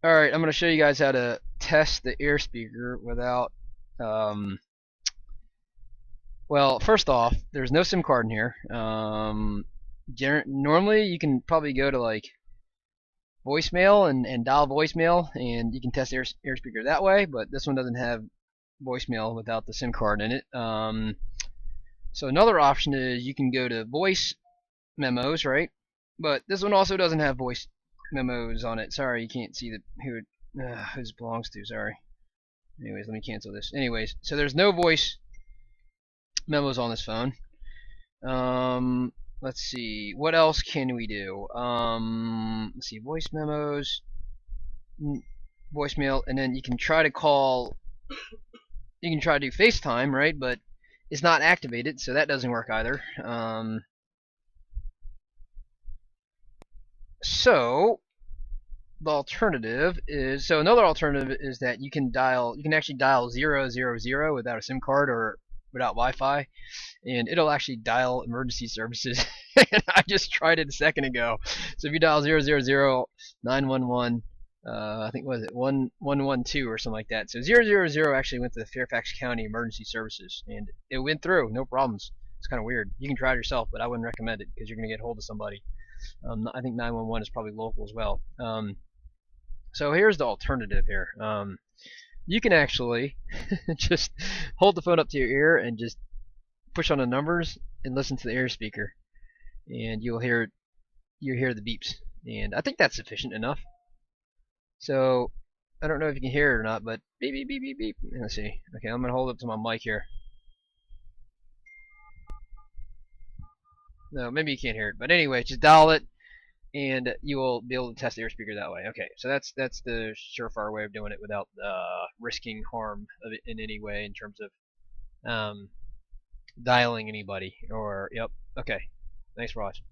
Alright, I'm going to show you guys how to test the air speaker without, well, first off, there's no SIM card in here. Normally you can probably go to like voicemail and dial voicemail and you can test the air speaker that way, but this one doesn't have voicemail without the SIM card in it. So another option is you can go to voice memos, right? But this one also doesn't have voice memos on it. Sorry, you can't see who it belongs to. Sorry. Anyways, let me cancel this. Anyways, so there's no voice memos on this phone. Let's see. What else can we do? Let's see. Voice memos, voicemail, and then you can try to call. You can try to do FaceTime, right? But it's not activated, so that doesn't work either. So the alternative is another alternative is that you can actually dial 000 without a SIM card or without Wi-Fi, and it'll actually dial emergency services. And I just tried it a second ago. So if you dial 000 911, I think what was it 1112 or something like that. So 000 actually went to the Fairfax County Emergency Services, and it went through, no problems. It's kind of weird. You can try it yourself, but I wouldn't recommend it because you're gonna get hold of somebody. I think 911 is probably local as well. So here's the alternative here. You can actually just hold the phone up to your ear and just push on the numbers and listen to the air speaker, and you'll hear the beeps. And I think that's sufficient enough. So I don't know if you can hear it or not, but beep beep beep beep beep. Let's see. Okay, I'm gonna hold it to my mic here. No, maybe you can't hear it, but anyway, just dial it, and you will be able to test the air speaker that way. Okay, so that's the surefire way of doing it without risking harm of it in any way in terms of dialing anybody or yep. Okay, thanks for watching.